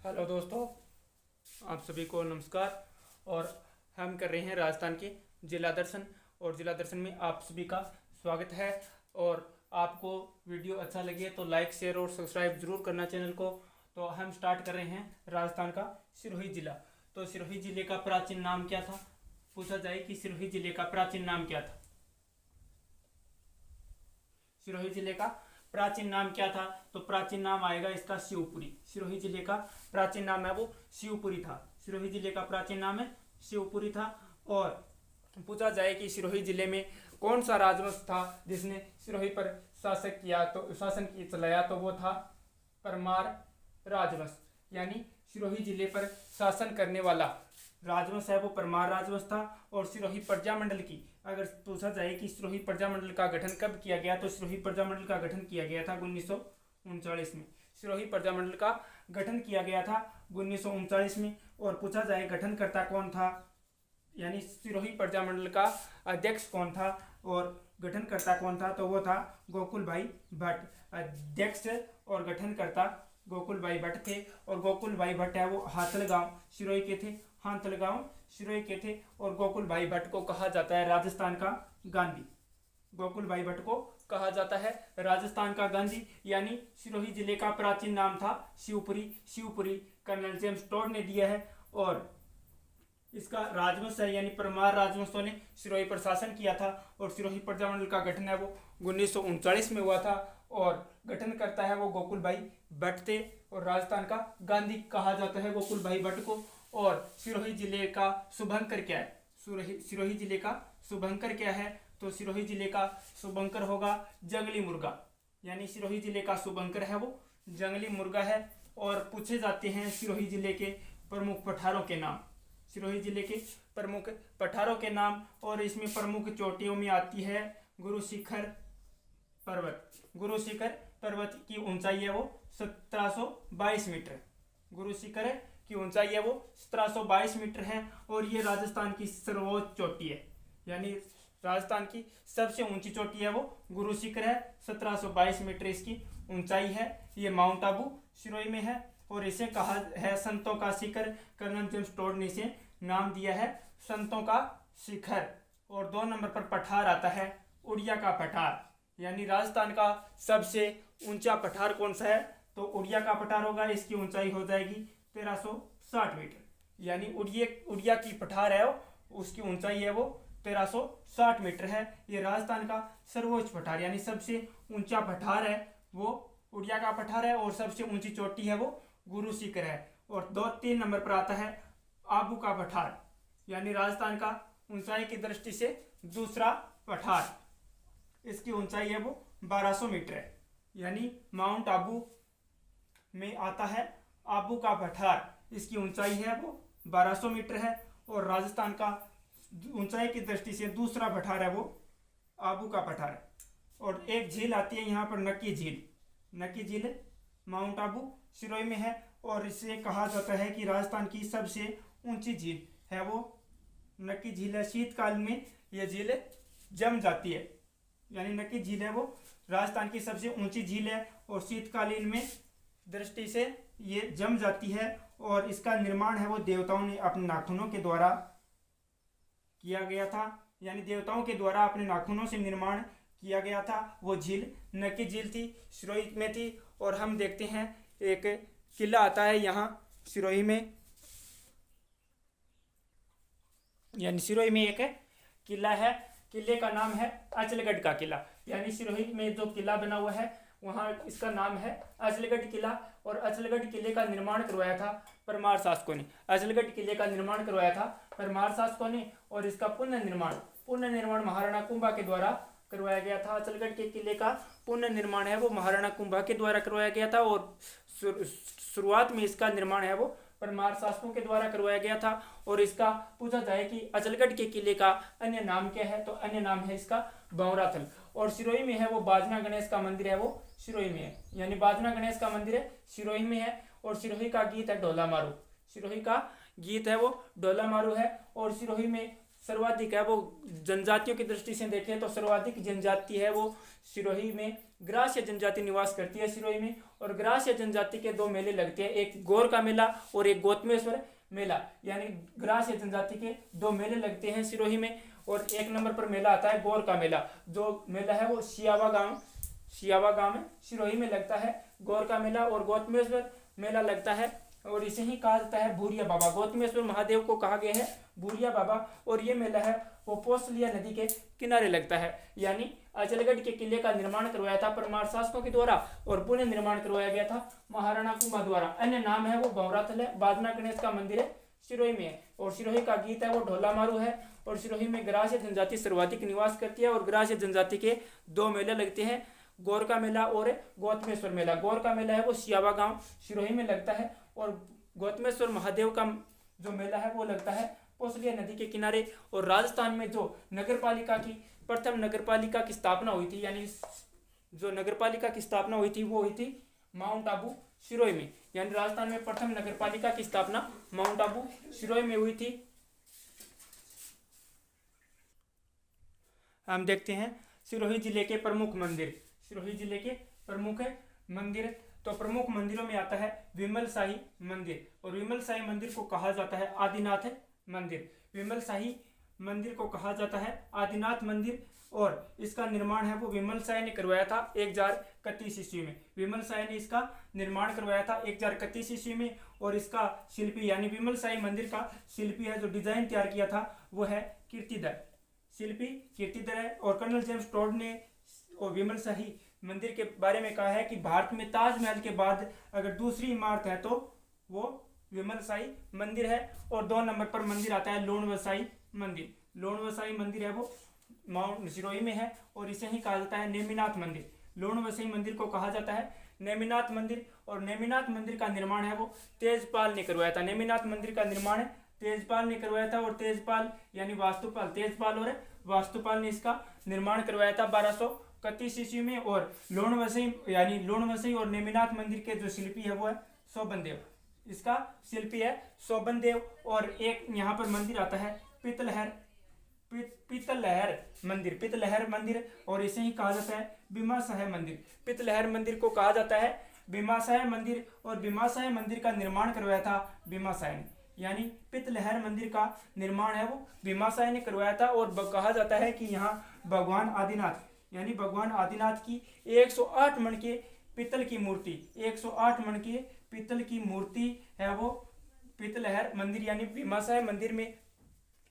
Hello दोस्तों, आप सभी को नमस्कार। और हम कर रहे हैं राजस्थान के जिला दर्शन, और जिला दर्शन में आप सभी का स्वागत है। और आपको वीडियो अच्छा लगे तो लाइक, शेयर और सब्सक्राइब जरूर करना चैनल को। तो हम स्टार्ट कर रहे हैं राजस्थान का सिरोही जिला। तो सिरोही जिले का प्राचीन नाम क्या था? पूछा जाए कि सिरोही जिले का प्राचीन नाम क्या था। सिरोही जिले का प्राचीन नाम क्या था? तो प्राचीन नाम आएगा इसका शिवपुरी। सिरोही जिले का प्राचीन नाम है वो शिवपुरी था। सिरोही जिले का प्राचीन नाम है शिवपुरी था। और पूछा जाए कि सिरोही जिले में कौन सा राजवंश था जिसने सिरोही पर शासन की चलाया, तो वो था परमार राजवंश। यानी सिरोही जिले पर शासन करने वाला राजवंश है वो परमार राजवंश था। और सिरोही प्रजामंडल की अगर पूछा जाए कि सिरोही प्रजामंडल का गठन कब किया गया, तो सिरोही प्रजामंडल का गठन किया गया था 1939 में। सिरोही प्रजामंडल का गठन किया गया था 1939 में। और पूछा जाए गठनकर्ता कौन था, यानी सिरोही प्रजामंडल का अध्यक्ष कौन था और गठनकर्ता कौन था, तो वो था गोकुल भाई भट्ट। अध्यक्ष और गठनकर्ता गोकुल भाई भट्ट थे। और गोकुल भाई भट्ट है वो हाथलगांव सिरोही के थे। हाथलगांव सिरोही के थे। और गोकुल भाई भट्ट को कहा जाता है राजस्थान का गांधी। गोकुल भाई भट्ट को कहा जाता है राजस्थान का गांधी। यानी सिरोही जिले का प्राचीन नाम था Shivpuri. Shivpuri colonel James Tod ने दिया है। और इसका राजवंश है यानी परमार राजवंशों ने सिरोही पर शासन किया था। और सिरोही प्रजामंडल का गठन है वो 1939 में हुआ था। और गठन करता है वो गोकुल भाई भट्ट थे। और राजस्थान का गांधी कहा जाता है गोकुल भाई भट्ट को। और सिरोही जिले का शुभंकर क्या है? सिरोही जिले का शुभंकर क्या है? तो सिरोही जिले का शुभंकर होगा जंगली मुर्गा। यानी सिरोही जिले का शुभंकर है वो जंगली मुर्गा है। और पूछे जाते हैं सिरोही जिले के प्रमुख पठारों के नाम। सिरोही जिले के प्रमुख पठारों के नाम, और इसमें प्रमुख चोटियों में आती है गुरु शिखर पर्वत। गुरु शिखर पर्वत की ऊंचाई है वो 1722 मीटर। गुरु शिखर की ऊंचाई है वो 1722 मीटर है। और ये राजस्थान की सर्वोच्च चोटी है। यानी राजस्थान की सबसे ऊंची चोटी है वो गुरु शिखर है। 1722 मीटर इसकी ऊंचाई है। ये माउंट आबू सिरोही में है। और इसे कहा है संतों का शिखर। कर्नल जेम्स टोड ने इसे नाम दिया है संतों का शिखर। और 2 नंबर पर पठार आता है उड़िया का पठार। यानी राजस्थान का सबसे ऊंचा पठार कौन सा है? तो उड़िया का पठार होगा। इसकी ऊंचाई हो जाएगी 1360 मीटर। यानी उड़िया की पठार है उसकी ऊंचाई है वो 1360 मीटर है। ये राजस्थान का सर्वोच्च पठार यानी सबसे ऊंचा पठार है वो उड़िया का पठार है। और सबसे ऊंची चोटी है वो गुरु शिखर है। और 2-3 नंबर पर आता है आबू का पठार। यानी राजस्थान का ऊंचाई की दृष्टि से दूसरा पठार। इसकी ऊंचाई है वो 1200 मीटर है। यानी माउंट आबू में आता है आबू का पठार। इसकी ऊंचाई है वो 1200 मीटर है। और राजस्थान का ऊंचाई की दृष्टि से दूसरा पठार है वो आबू का पठार है। और एक झील आती है यहाँ पर नक्की झील। नक्की झील माउंट आबू सिरोही में है। और इसे कहा जाता है कि राजस्थान की सबसे ऊंची झील है वो नक्की झील है। शीतकाल में यह झील जम जाती है। यानी नक्की झील है वो राजस्थान की सबसे ऊंची झील है। और शीतकालीन में दृष्टि से ये जम जाती है। और इसका निर्माण है वो देवताओं ने अपने नाखूनों के द्वारा किया गया था। यानी देवताओं के द्वारा अपने नाखूनों से निर्माण किया गया था। वो झील नक्की झील थी, सिरोही में थी। और हम देखते हैं एक किला आता है यहाँ सिरोही में। यानी सिरोही में एक किला है। किले का नाम है अचलगढ़ का किला। यानी सिरोही में जो किला बना हुआ है वहाँ इसका नाम है अचलगढ़ किला। और अचलगढ़ किले का निर्माण करवाया था परमार शासकों ने। अचलगढ़ किले का निर्माण करवाया था परमार शासकों ने। और इसका पुनर्निर्माण महाराणा कुंभा के द्वारा करवाया गया था। अचलगढ़ के किले का पुनर्निर्माण है वो महाराणा कुंभा के द्वारा करवाया गया था। और शुरुआत में इसका निर्माण है वो परमार शासकों के द्वारा करवाया गया था। और इसका पूछा जाए कि अचलगढ़ के किले का अन्य नाम क्या है, तो अन्य नाम है इसका बौराथल। और सिरोही में है वो बाजना गणेश का मंदिर है वो सिरोही में है। यानी बाजना गणेश का मंदिर है सिरोही में है। और सिरोही का गीत है ढोला मारू। सिरोही का गीत है वो ढोला मारू है। और सिरोही में सर्वाधिक है वो जनजातियों की दृष्टि से देखें तो सर्वाधिक जनजाति है वो सिरोही में ग्रास्य जनजाति निवास करती है सिरोही में। और ग्रास्य जनजाति के 2 मेले लगते हैं, एक गौर का मेला और एक गौतमेश्वर मेला। यानी ग्रास्य जनजाति के 2 मेले लगते हैं सिरोही में। और 1 नंबर पर मेला आता है गौर का मेला। जो मेला है वो सियावा गांव में सिरोही में लगता है गौर का मेला। और गौतमेश्वर मेला लगता है और इसे ही कहा जाता है भूरिया बाबा। गौतमेश्वर महादेव को कहा गया है भूरिया बाबा। और ये मेला है वो पोसलिया नदी के किनारे लगता है। यानी अचलगढ़ के किले का निर्माण करवाया था परमार शासकों के द्वारा और पुनः निर्माण करवाया गया था महाराणा कुंभा द्वारा। अन्य नाम है वो भंवराथल है। बाजना गणेश का मंदिर है सिरोही में है। और सिरोही का गीत है वो ढोला मारू है। और सिरोही में ग्रास्य जनजाति सर्वाधिक निवास करती है। और ग्रास्य जनजाति के 2 मेले लगते हैं, गौर का मेला और गौतमेश्वर मेला। गौर का मेला है वो सियावा गांव सिरोही में लगता है। और गौतमेश्वर महादेव का जो मेला है वो लगता है पोसलिया नदी के किनारे। और राजस्थान में जो प्रथम नगरपालिका की स्थापना हुई थी, यानी जो नगरपालिका की स्थापना हुई थी वो हुई थी माउंट आबू सिरोही में। यानी राजस्थान में प्रथम नगरपालिका की स्थापना माउंट आबू सिरोही में हुई थी। हम देखते हैं सिरोही जिले के प्रमुख मंदिर। सिरोही जिले के प्रमुख मंदिर तो प्रमुख मंदिरों में आता है विमल शाही मंदिर। और विमल शाही मंदिर को कहा जाता है आदिनाथ मंदिर। विमल शाही मंदिर को कहा जाता है आदिनाथ मंदिर। और इसका निर्माण है वो विमल शाही ने करवाया था 1031 ईस्वी में। विमल शाही ने इसका निर्माण करवाया था 1031 ईस्वी में। और इसका शिल्पी यानी विमल शाही मंदिर का शिल्पी है जो डिजाइन तैयार किया था वो है कीर्तिधर। शिल्पी कीर्तिधर है। और कर्नल जेम्स टोड ने और विमल शाही मंदिर के बारे में कहा है कि भारत में ताजमहल के बाद अगर दूसरी इमारत है तो वो विमल शाही मंदिर है। और 2 नंबर पर मंदिर आता है लोणवसाई मंदिर। लोणवसाई मंदिर है वो माउंट सिरोही में है। और इसे ही कहा जाता है नेमिनाथ मंदिर। लोणवसाई मंदिर को कहा जाता है नेमिनाथ मंदिर। और नेमिनाथ मंदिर का निर्माण है वो तेजपाल ने करवाया था। नेमिनाथ मंदिर का निर्माण तेजपाल ने करवाया था। और तेजपाल यानी वास्तुपाल, तेजपाल और वास्तुपाल ने इसका निर्माण करवाया था 1231 ईस्वी में। और लोणवसाई और नेमिनाथ मंदिर के जो शिल्पी है वो है शोभनदेव। इसका शिल्पी है शोभनदेव। और एक यहाँ पर मंदिर आता है पितलहर मंदिर। और इसे ही कहा जाता है भीमाशाह मंदिर। पितलहर मंदिर को कहा जाता है भीमाशाह मंदिर। और भीमाशाह मंदिर का निर्माण करवाया था भीमाशाह ने। यानी पितलहर मंदिर का निर्माण है वो भीमाशाह ने करवाया था। और कहा जाता है कि यहाँ भगवान आदिनाथ की 108 मण के पितल की मूर्ति 108 मण के पितल की मूर्ति है वो पितलहर मंदिर यानी भीमाशाह मंदिर में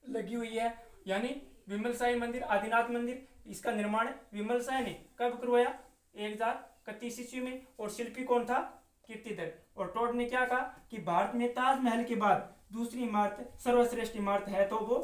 लगी हुई है। यानी विमल शाही मंदिर आदिनाथ मंदिर इसका निर्माण विमल शाह ने कब करवाया 1031 ईस्वी में। और शिल्पी कौन था कीर्तिधर। और टोड ने क्या कहा कि भारत में ताजमहल के बाद दूसरी इमारत सर्वश्रेष्ठ इमारत है तो वो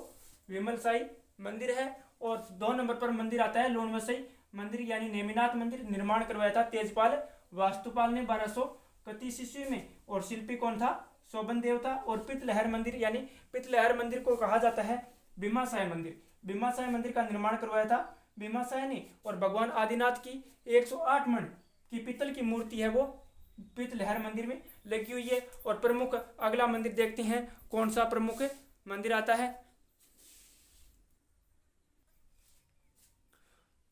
विमल शाही मंदिर है। और 2 नंबर पर मंदिर आता है लोणवसाई मंदिर यानी नेमिनाथ मंदिर। निर्माण करवाया था तेजपाल वास्तुपाल ने 1231 ईस्वी में। और शिल्पी कौन था शोभनदेव था। और पितलहर मंदिर यानी पितलहर मंदिर को कहा जाता है भीमाशाह मंदिर। भीमाशाह मंदिर का निर्माण करवाया था भीमाशाह ने। और भगवान आदिनाथ की 108 मण की पितल की मूर्ति है वो पितलहर मंदिर में लगी हुई है। और प्रमुख अगला मंदिर देखते हैं कौन सा प्रमुख मंदिर आता है।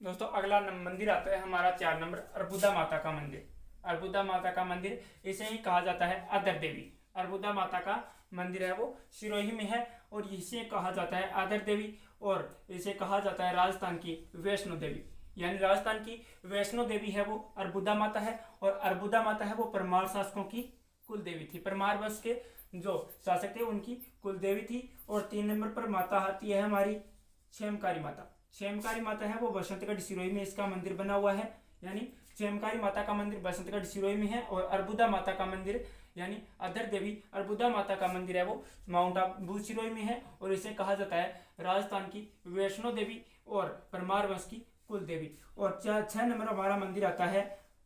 दोस्तों अगला मंदिर आता है हमारा 4 नंबर अर्बुदा माता का मंदिर। अर्बुदा माता का मंदिर इसे ही कहा जाता है आदर देवी। अर्बुदा माता का मंदिर है वो सिरोही में है। और इसे कहा जाता है आदर देवी। और इसे कहा जाता है राजस्थान की वैष्णो देवी। यानी राजस्थान की वैष्णो देवी है वो अर्बुदा माता है। और अर्बुदा माता है वो परमार शासकों की कुल देवी थी। परमार वंश के जो शासक थे उनकी कुल देवी थी। और 3 नंबर पर माता आती है हमारी क्षेमकारी माता। क्षेमकारी माता है वो बसंतगढ़ सिरोही में इसका मंदिर बना हुआ है। यानी क्षेमकारी माता का मंदिर बसंतगढ़ सिरोही में है। और अर्बुदा माता का मंदिर यानी अधर देवी अर्बुदा माता का मंदिर है वो माउंट आबू सिरोही में है। और इसे कहा जाता है राजस्थान की वैष्णो देवी और परमार वंश की कुल देवी। और 6 नंबर हमारा मंदिर आता है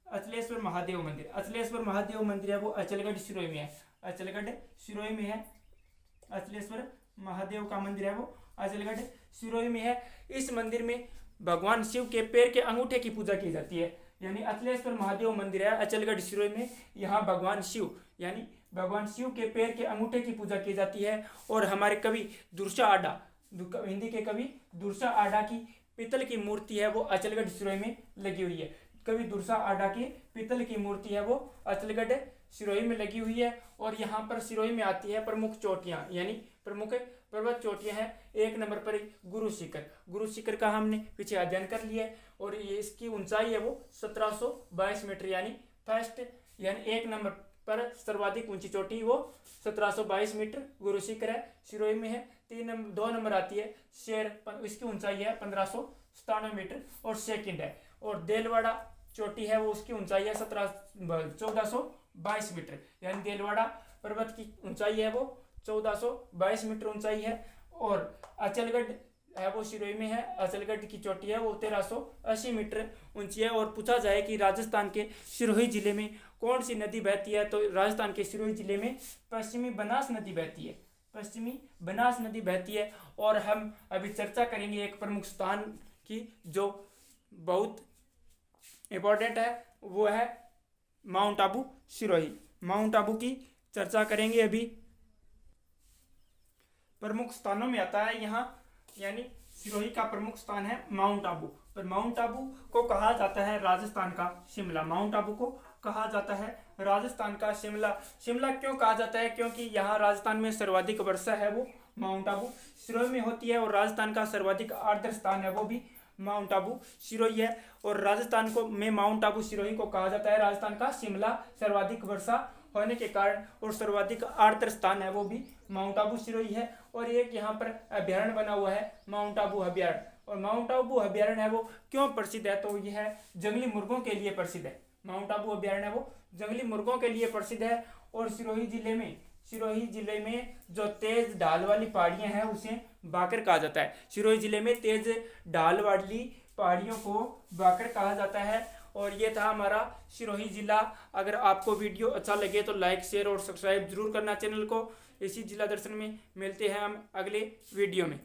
अचलेश्वर महादेव मंदिर। अचलेश्वर महादेव मंदिर है वो अचलगढ़ सिरोही में है। अचलगढ़ सिरोही में है। अचलेश्वर महादेव का मंदिर है वो अचलगढ़ सिरोही में है। इस मंदिर में भगवान शिव के पैर के अंगूठे की पूजा की जाती है। यानी अचलेश्वर महादेव मंदिर है अचलगढ़ सिरोही में। यहाँ भगवान शिव यानी भगवान शिव के पैर के अंगूठे की पूजा की जाती है। और हमारे कवि दुर्सा आडा हिंदी के कवि दुर्सा आडा की पीतल की मूर्ति है वो अचलगढ़ सिरोही में लगी हुई है। कवि दुर्सा आडा की पीतल की मूर्ति है वो अचलगढ़ सिरोही में लगी हुई है। और यहाँ पर सिरोही में आती है प्रमुख चोटियाँ, यानी प्रमुख पर्वत चोटियाँ हैं। एक नंबर पर गुरु शिखर, गुरु शिखर का हमने पीछे अध्ययन कर लिया है और ये इसकी ऊंचाई है वो 1722 मीटर, यानी फर्स्ट यानी एक नंबर पर सर्वाधिक ऊंची चोटी वो 1722 मीटर गुरु शिखर है, सिरोही में है। 2 नंबर आती है शेर, इसकी ऊंचाई है 1597 मीटर और सेकंड है। और देलवाड़ा चोटी है वो उसकी ऊंचाई है 1422 मीटर, यानी देलवाड़ा पर्वत की ऊंचाई है वो 1422 मीटर ऊंचाई है। और अचलगढ़ है वो सिरोही में है, अचलगढ़ की चोटी है वो 1380 मीटर ऊंची है। और पूछा जाए कि राजस्थान के सिरोही जिले में कौन सी नदी बहती है, तो राजस्थान के सिरोही जिले में पश्चिमी बनास नदी बहती है, पश्चिमी बनास नदी बहती है। और हम अभी चर्चा करेंगे एक प्रमुख स्थान की जो बहुत इंपॉर्टेंट है, वो है माउंट आबू सिरोही। माउंट आबू की चर्चा करेंगे अभी। प्रमुख स्थानों में आता है यहाँ, यानी सिरोही का प्रमुख स्थान है माउंट आबू। पर माउंट आबू को कहा जाता है राजस्थान का शिमला, माउंट आबू को कहा जाता है राजस्थान का शिमला। शिमला क्यों कहा जाता है, क्योंकि यहाँ राजस्थान में सर्वाधिक वर्षा है वो माउंट आबू सिरोही में होती है। और राजस्थान का सर्वाधिक आर्द्र स्थान है वो भी माउंट आबू सिरोही है। और राजस्थान को में माउंट आबू सिरोही को कहा जाता है राजस्थान का शिमला। सर्वाधिक वर्षा होने के कारण और सर्वाधिक आर्द्र स्थान है वो भी माउंट आबू सिरोही है। और एक यहाँ पर अभ्यारण्य बना हुआ है माउंट आबू अभ्यारण्य। और माउंट आबू अभ्यारण्य है वो क्यों प्रसिद्ध है, तो यह जंगली मुर्गों के लिए प्रसिद्ध है। माउंट आबू अभ्यारण्य है वो जंगली मुर्गों के लिए प्रसिद्ध है। और सिरोही जिले में जो तेज ढाल वाली पहाड़ियां हैं उसे बाकर कहा जाता है। सिरोही जिले में तेज ढाल वाली पहाड़ियों को बाकर कहा जाता है। और ये था हमारा सिरोही जिला। अगर आपको वीडियो अच्छा लगे तो लाइक शेयर और सब्सक्राइब जरूर करना चैनल को। इसी जिला दर्शन में मिलते हैं हम अगले वीडियो में।